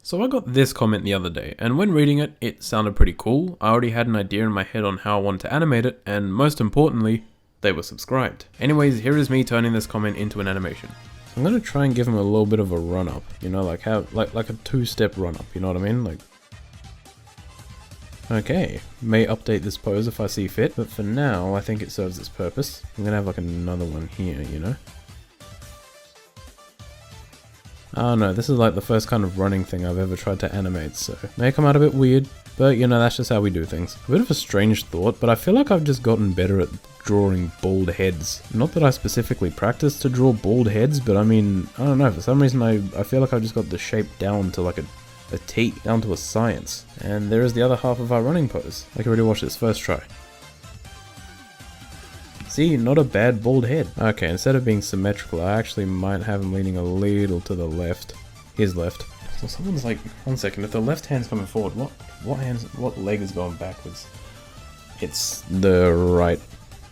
So I got this comment the other day, and when reading it, it sounded pretty cool. I already had an idea in my head on how I wanted to animate it, and most importantly, they were subscribed. Anyways, here is me turning this comment into an animation. I'm gonna try and give him a little bit of a run up, you know, like how, like a two-step run up, you know what I mean? Like, okay, may update this pose if I see fit, but for now, I think it serves its purpose. I'm gonna have like another one here, you know? Oh no, this is like the first kind of running thing I've ever tried to animate, so may come out a bit weird, but you know, that's just how we do things. A bit of a strange thought, but I feel like I've just gotten better at drawing bald heads. Not that I specifically practiced to draw bald heads, but I mean, I don't know, for some reason I feel like I just got the shape down to like a T, down to a science. And there is the other half of our running pose. I can already watch this first try. See, not a bad bald head. Okay, instead of being symmetrical, I actually might have him leaning a little to the left. His left. So someone's like, one second, if the left hand's coming forward, what leg is going backwards? It's the right.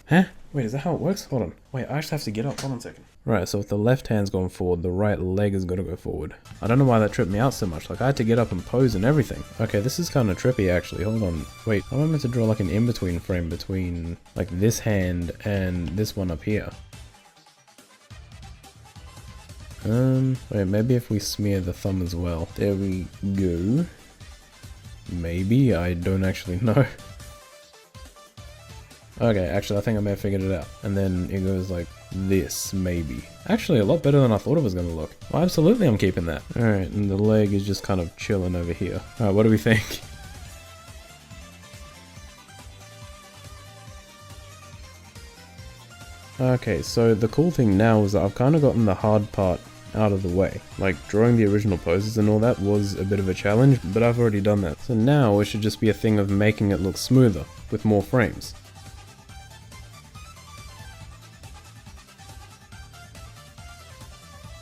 Huh? Wait, is that how it works? Hold on. Wait, I actually have to get up. Hold on a second. Right, so if the left hand's going forward, the right leg is going to go forward. I don't know why that tripped me out so much. Like, I had to get up and pose and everything. Okay, this is kind of trippy, actually. Hold on. Wait, how am I meant to draw like an in-between frame between like this hand and this one up here? Wait, maybe if we smear the thumb as well. There we go. Maybe, I don't actually know. Okay, actually I think I may have figured it out. And then it goes like this, maybe. Actually, a lot better than I thought it was going to look. Well, absolutely I'm keeping that. Alright, and the leg is just kind of chilling over here. Alright, what do we think? Okay, so the cool thing now is that I've kind of gotten the hard part out of the way. Like, drawing the original poses and all that was a bit of a challenge, but I've already done that. So now it should just be a thing of making it look smoother, with more frames.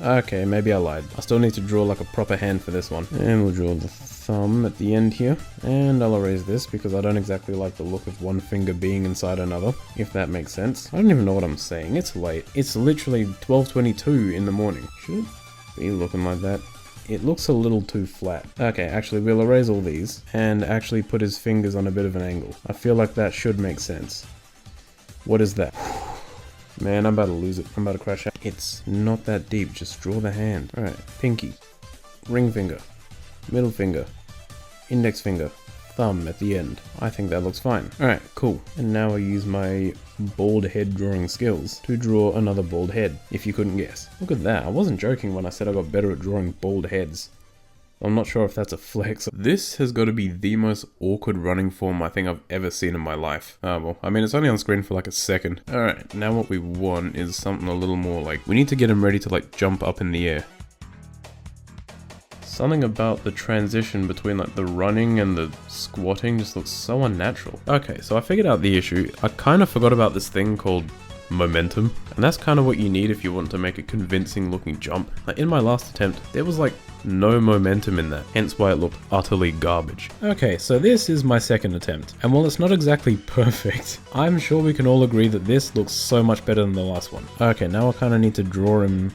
Okay, maybe I lied. I still need to draw like a proper hand for this one. And we'll draw the thumb at the end here. And I'll erase this because I don't exactly like the look of one finger being inside another, if that makes sense. I don't even know what I'm saying. It's late. It's literally 12:22 in the morning. Should it be looking like that? It looks a little too flat. Okay, actually we'll erase all these and actually put his fingers on a bit of an angle. I feel like that should make sense. What is that? Man, I'm about to lose it. I'm about to crash out. It's not that deep. Just draw the hand. Alright, pinky, ring finger, middle finger, index finger, thumb at the end. I think that looks fine. Alright, cool. And now I use my bald head drawing skills to draw another bald head, if you couldn't guess. Look at that. I wasn't joking when I said I got better at drawing bald heads. I'm not sure if that's a flex. This has got to be the most awkward running form I think I've ever seen in my life. Well, I mean, it's only on screen for like a second. Alright, now what we want is something a little more like, we need to get him ready to like jump up in the air. Something about the transition between like the running and the squatting just looks so unnatural. Okay, so I figured out the issue. I kind of forgot about this thing called momentum, and that's kind of what you need if you want to make a convincing looking jump. Like in my last attempt, there was like no momentum in that, hence why it looked utterly garbage. Okay, so this is my second attempt, and while it's not exactly perfect, I'm sure we can all agree that this looks so much better than the last one. Okay, now I kind of need to draw him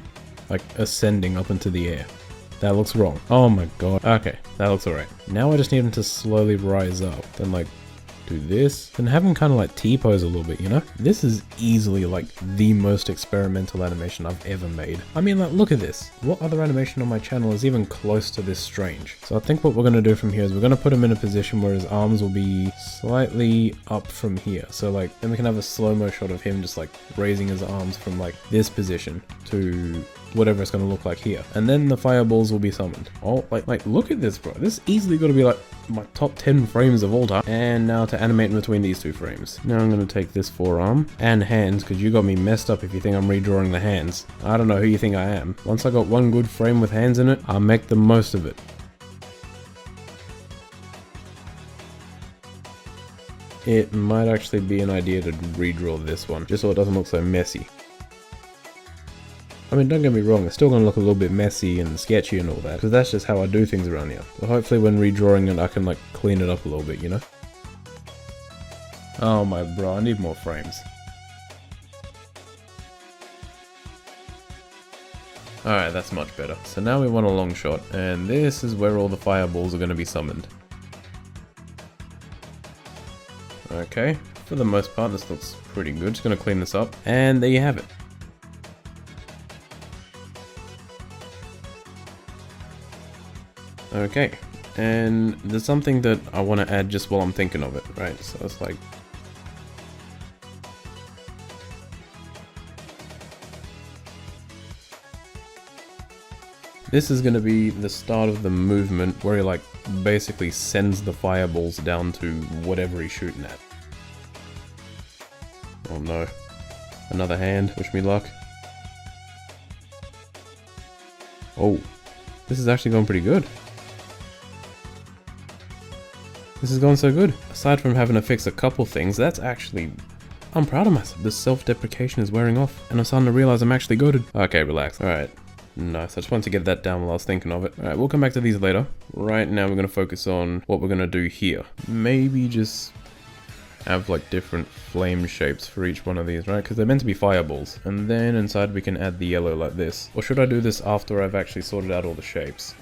like ascending up into the air. That looks wrong. Oh my god. Okay, that looks alright. Now I just need him to slowly rise up, then like do this, and have him kind of like T-pose a little bit, you know? This is easily like the most experimental animation I've ever made. I mean, like, look at this. What other animation on my channel is even close to this strange? So I think what we're going to do from here is we're going to put him in a position where his arms will be slightly up from here. So like, then we can have a slow-mo shot of him just like raising his arms from like this position to whatever it's going to look like here. And then the fireballs will be summoned. Oh, like look at this, bro. This easily got to be like my top 10 frames of all time. And now to animate in between these two frames. Now I'm going to take this forearm and hands, because you got me messed up if you think I'm redrawing the hands. I don't know who you think I am. Once I got one good frame with hands in it, I'll make the most of it. It might actually be an idea to redraw this one, just so it doesn't look so messy. I mean, don't get me wrong, it's still going to look a little bit messy and sketchy and all that, because that's just how I do things around here. So hopefully when redrawing it, I can like clean it up a little bit, you know? Oh my bro, I need more frames. Alright, that's much better. So now we want a long shot, and this is where all the fireballs are going to be summoned. Okay, for the most part this looks pretty good. Just going to clean this up, and there you have it. Okay, and there's something that I want to add just while I'm thinking of it, right? So it's like... this is going to be the start of the movement where he like basically sends the fireballs down to whatever he's shooting at. Oh no. Another hand, wish me luck. Oh, this is actually going pretty good. This is going so good. Aside from having to fix a couple things, that's actually... I'm proud of myself. This self-deprecation is wearing off, and I'm starting to realize I'm actually goated. Okay, relax. Alright. Nice. I just wanted to get that down while I was thinking of it. Alright, we'll come back to these later. Right now we're going to focus on what we're going to do here. Maybe just have like different flame shapes for each one of these, right? Because they're meant to be fireballs. And then inside we can add the yellow like this. Or should I do this after I've actually sorted out all the shapes?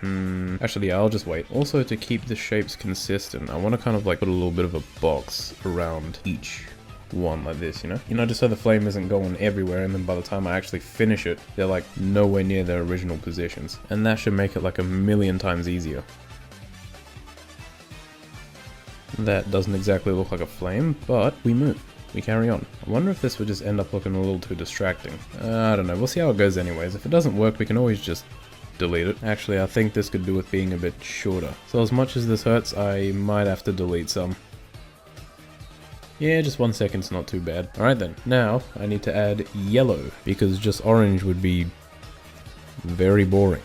Actually, yeah, I'll just wait. Also, to keep the shapes consistent, I want to kind of like put a little bit of a box around each one like this, you know, just so the flame isn't going everywhere, and then by the time I actually finish it, they're like nowhere near their original positions, and that should make it like a million times easier. That doesn't exactly look like a flame, but we move. We carry on. I wonder if this would just end up looking a little too distracting. I don't know, we'll see how it goes anyways. If it doesn't work, we can always just delete it. Actually, I think this could do with being a bit shorter. So as much as this hurts, I might have to delete some. Yeah, just 1 second's not too bad. Alright then, now I need to add yellow, because just orange would be very boring.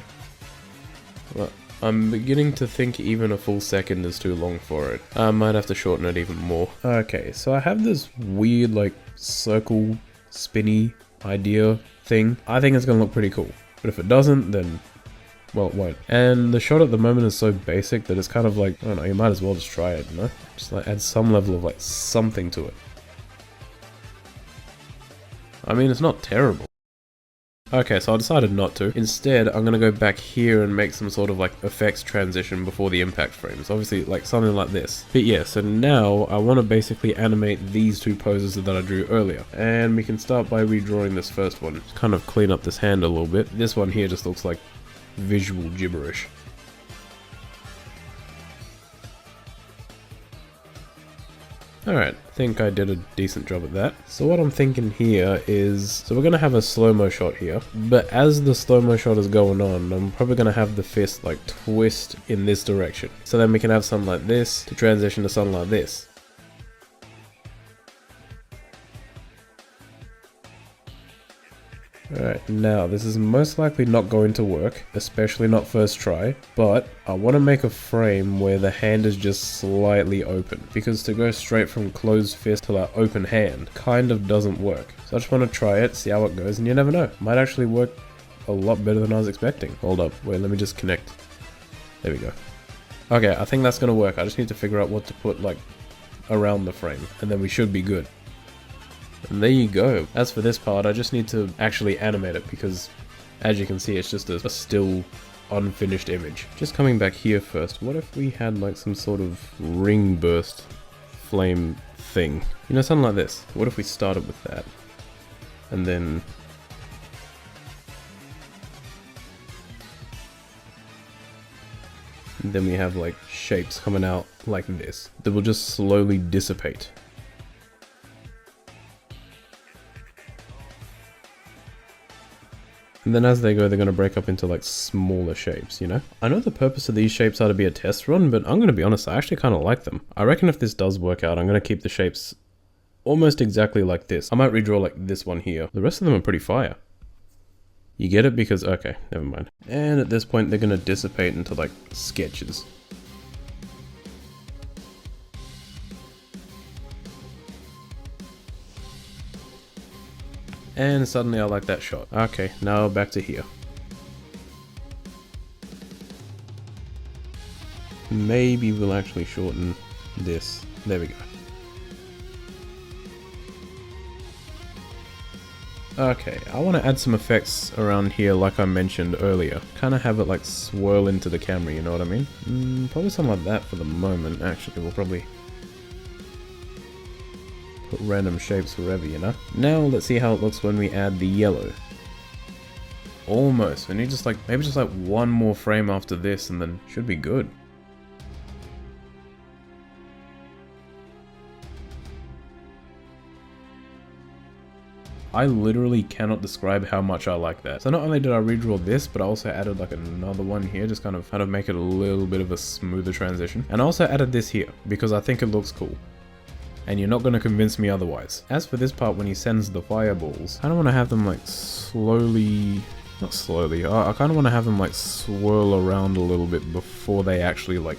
Well, I'm beginning to think even a full second is too long for it. I might have to shorten it even more. Okay, so I have this weird like circle spinny idea thing. I think it's gonna look pretty cool, but if it doesn't, then well, it won't. And the shot at the moment is so basic that it's kind of like, I don't know, you might as well just try it, you know? Just like add some level of like something to it. I mean, it's not terrible. Okay, so I decided not to. Instead, I'm gonna go back here and make some sort of like effects transition before the impact frames. Obviously, like something like this. But yeah, so now I want to basically animate these two poses that I drew earlier. And we can start by redrawing this first one. Just kind of clean up this hand a little bit. This one here just looks like visual gibberish. Alright, I think I did a decent job at that. So what I'm thinking here is, so we're going to have a slow-mo shot here, but as the slow-mo shot is going on, I'm probably going to have the fist like twist in this direction. So then we can have something like this to transition to something like this. Alright, now this is most likely not going to work, especially not first try, but I want to make a frame where the hand is just slightly open, because to go straight from closed fist to that open hand kind of doesn't work. So I just want to try it, see how it goes, and you never know, might actually work a lot better than I was expecting. Hold up, wait, let me just connect. There we go. Okay, I think that's going to work. I just need to figure out what to put like around the frame, and then we should be good. And there you go. As for this part, I just need to actually animate it because, as you can see, it's just a still unfinished image. Just coming back here first, what if we had like some sort of ring burst flame thing? You know, something like this. What if we started with that? And then... we have like shapes coming out like this that will just slowly dissipate. And then as they go, they're going to break up into like smaller shapes, you know? I know the purpose of these shapes are to be a test run, but I'm going to be honest, I actually kind of like them. I reckon if this does work out, I'm going to keep the shapes almost exactly like this. I might redraw like this one here. The rest of them are pretty fire. You get it? Because, okay, never mind. And at this point, they're going to dissipate into like sketches. And suddenly I like that shot. Okay, now back to here. Maybe we'll actually shorten this. There we go. Okay, I want to add some effects around here like I mentioned earlier. Kind of have it like swirl into the camera, you know what I mean? Probably something like that for the moment, actually. We'll probably put random shapes wherever, you know? Now let's see how it looks when we add the yellow. Almost. We need just like, maybe just like one more frame after this and then should be good. I literally cannot describe how much I like that. So not only did I redraw this, but I also added like another one here, just kind of make it a little bit of a smoother transition. And I also added this here, because I think it looks cool. And you're not going to convince me otherwise. As for this part, when he sends the fireballs, I kind of want to have them like slowly... Not slowly, I kind of want to have them like swirl around a little bit before they actually like,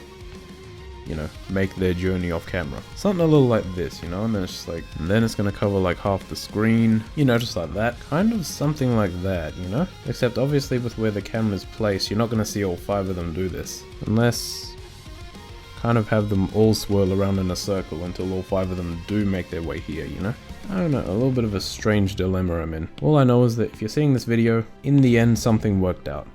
you know, make their journey off camera. Something a little like this, you know, and then it's just like, and then it's gonna cover like half the screen, you know, just like that. Kind of something like that, you know? Except obviously with where the camera's placed, you're not gonna see all 5 of them do this. Unless, kind of have them all swirl around in a circle until all 5 of them do make their way here, you know? I don't know, a little bit of a strange dilemma I'm in. All I know is that if you're seeing this video, in the end something worked out.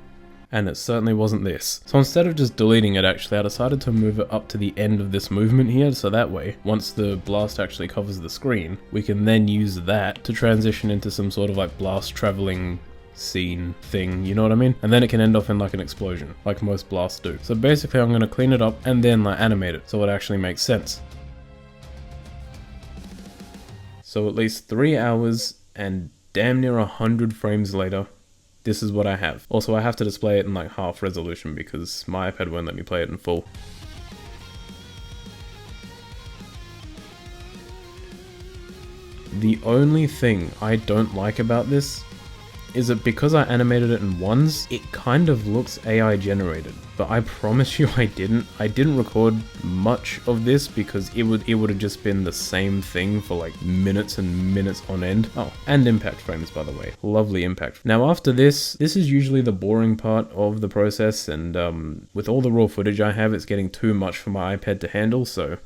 And it certainly wasn't this. So instead of just deleting it actually, I decided to move it up to the end of this movement here, so that way, once the blast actually covers the screen, we can then use that to transition into some sort of like blast traveling scene thing, you know what I mean? And then it can end off in like an explosion, like most blasts do. So basically I'm gonna clean it up and then like animate it, so it actually makes sense. So at least 3 hours and damn near 100 frames later, this is what I have. Also, I have to display it in like half resolution because my iPad won't let me play it in full. The only thing I don't like about this is that because I animated it in ones, it kind of looks AI generated. But I promise you I didn't record much of this because it would have just been the same thing for like minutes and minutes on end. Oh, and impact frames, by the way. Lovely impact. Now after this is usually the boring part of the process, and with all the raw footage I have, it's getting too much for my iPad to handle, so